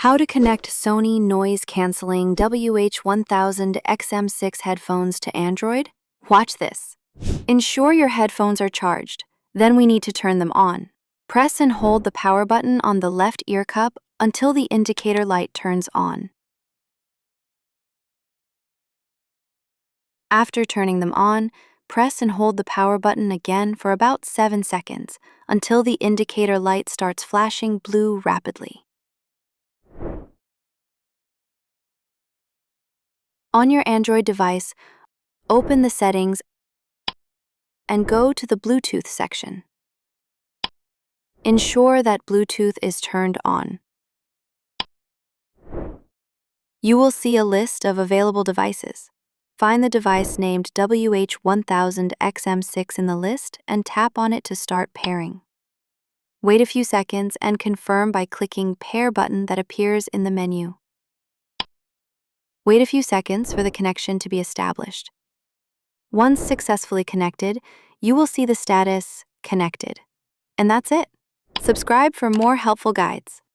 How to connect Sony Noise Cancelling WH-1000XM6 headphones to Android? Watch this. Ensure your headphones are charged. Then we need to turn them on. Press and hold the power button on the left ear cup until the indicator light turns on. After turning them on, press and hold the power button again for about 7 seconds until the indicator light starts flashing blue rapidly. On your Android device, open the settings and go to the Bluetooth section. Ensure that Bluetooth is turned on. You will see a list of available devices. Find the device named WH-1000XM6 in the list and tap on it to start pairing. Wait a few seconds and confirm by clicking Pair button that appears in the menu. Wait a few seconds for the connection to be established. Once successfully connected, you will see the status Connected. And that's it. Subscribe for more helpful guides.